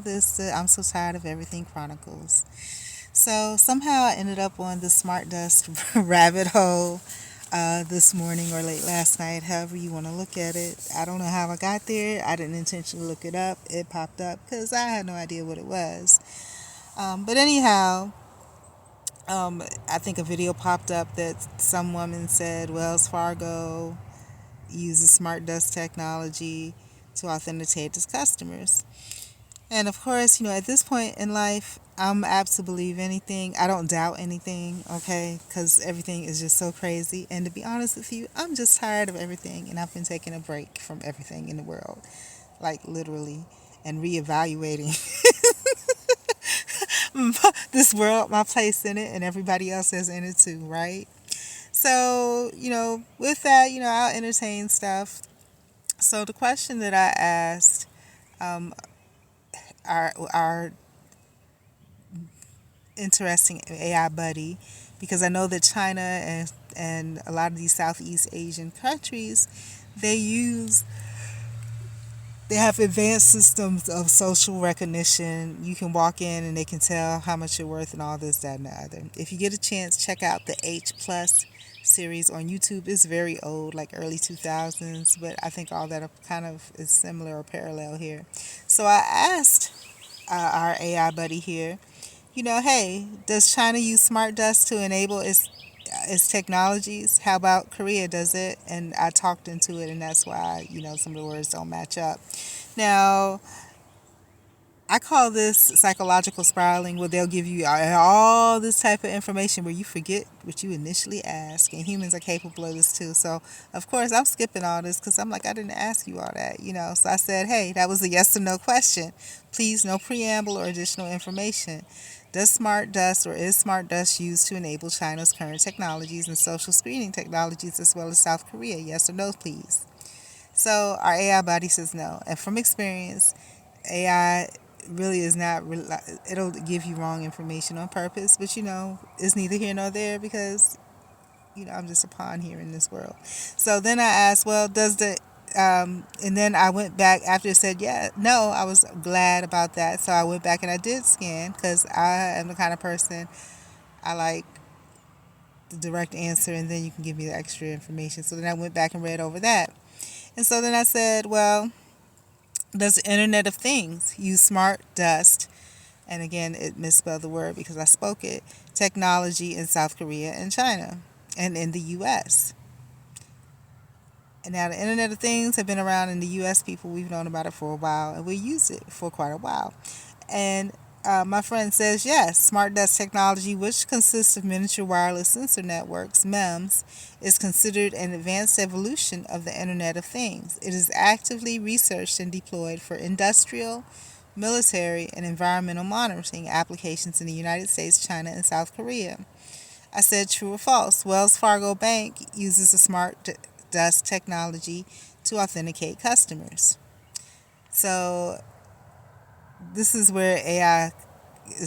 This I'm so tired of everything Chronicles. So somehow I ended up on the Smart Dust rabbit hole this morning or late last night, however you want to look at it. I don't know how I got there. I didn't intentionally look it up. It popped up because I had no idea what it was. But anyhow, I think a video popped up that some woman said Wells Fargo uses Smart Dust technology to authenticate its customers. And of course, at this point in life, I'm apt to believe anything. I don't doubt anything, okay? Because everything is just so crazy. And to be honest with you, I'm just tired of everything. And I've been taking a break from everything in the world, like literally, and reevaluating this world, my place in it, and everybody else that's in it too, right? So, with that, I'll entertain stuff. So the question that I asked our interesting AI buddy, because I know that China and a lot of these Southeast Asian countries, they use they have advanced systems of social recognition. You can walk in and they can tell how much you're worth and all this, that, and the other. If you get a chance, check out the H Plus series on YouTube. It's very old, like early 2000s, but I think all that kind of is similar or parallel here. So I asked our AI buddy here, hey, does China use smart dust to enable its technologies? How about Korea does it? And I talked into it, and that's why some of the words don't match up. Now, I call this psychological spiraling, where they'll give you all this type of information where you forget what you initially asked, and humans are capable of this too. So, of course, I'm skipping all this because I'm like, I didn't ask you all that. So I said, hey, that was a yes or no question. Please, no preamble or additional information. Does smart dust or is smart dust used to enable China's current technologies and social screening technologies as well as South Korea? Yes or no, please. So our AI body says no. And from experience, AI really is not, it'll give you wrong information on purpose, but it's neither here nor there because, I'm just a pawn here in this world. So then I asked, well, and then I went back after it said, yeah, no, I was glad about that. So I went back and I did scan because I am the kind of person I like the direct answer and then you can give me the extra information. So then I went back and read over that. And so then I said, well, does the Internet of Things use smart dust? And again, it misspelled the word because I spoke it. Technology in South Korea and China and in the U.S. And now the Internet of Things have been around in the U.S. People, we've known about it for a while and we use it for quite a while. And my friend says, yes, smart dust technology, which consists of miniature wireless sensor networks, MEMS, is considered an advanced evolution of the Internet of Things. It is actively researched and deployed for industrial, military, and environmental monitoring applications in the United States, China, and South Korea. I said, true or false? Wells Fargo Bank uses the smart dust technology to authenticate customers. So this is where AI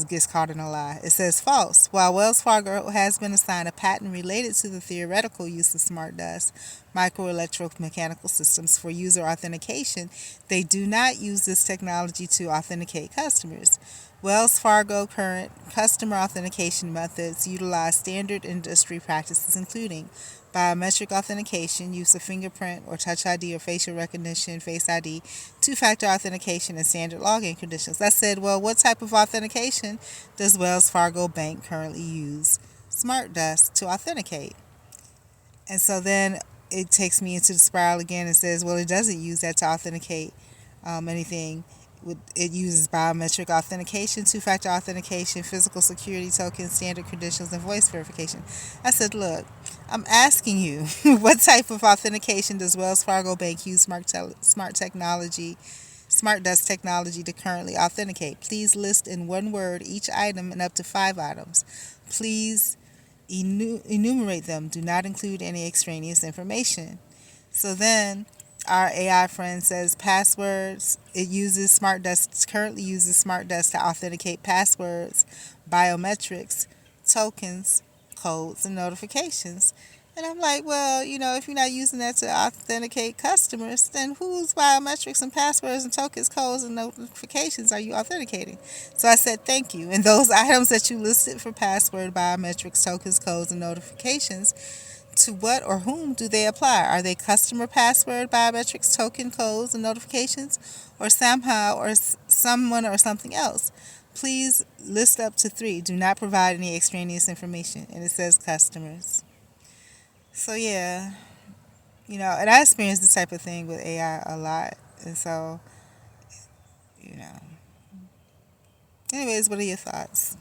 gets caught in a lie. It says false. While Wells Fargo has been assigned a patent related to the theoretical use of smart dust microelectromechanical systems for user authentication, they do not use this technology to authenticate customers. Wells Fargo current customer authentication methods utilize standard industry practices including biometric authentication, use of fingerprint or touch ID or facial recognition, face ID, two-factor authentication, and standard login conditions. I said, well, what type of authentication does Wells Fargo Bank currently use Smart Dust to authenticate? And so then it takes me into the spiral again and says, well, it doesn't use that to authenticate anything. It uses biometric authentication, two-factor authentication, physical security tokens, standard credentials, and voice verification. I said, look, I'm asking you, what type of authentication does Wells Fargo Bank use smart dust technology to currently authenticate? Please list in one word each item and up to 5 items. Please enumerate them. Do not include any extraneous information. So then our AI friend says passwords. Currently uses smart dust to authenticate passwords, biometrics, tokens, codes, and notifications. And I'm like, well, if you're not using that to authenticate customers, then whose biometrics and passwords and tokens, codes, and notifications are you authenticating? So I said, thank you. And those items that you listed for password, biometrics, tokens, codes, and notifications, to what or whom do they apply? Are they customer password, biometrics, token, codes, and notifications, or somehow or someone or something else? Please list up to 3. Do not provide any extraneous information. And it says customers. So yeah, and I experience this type of thing with AI a lot. And so, you know, anyways, what are your thoughts?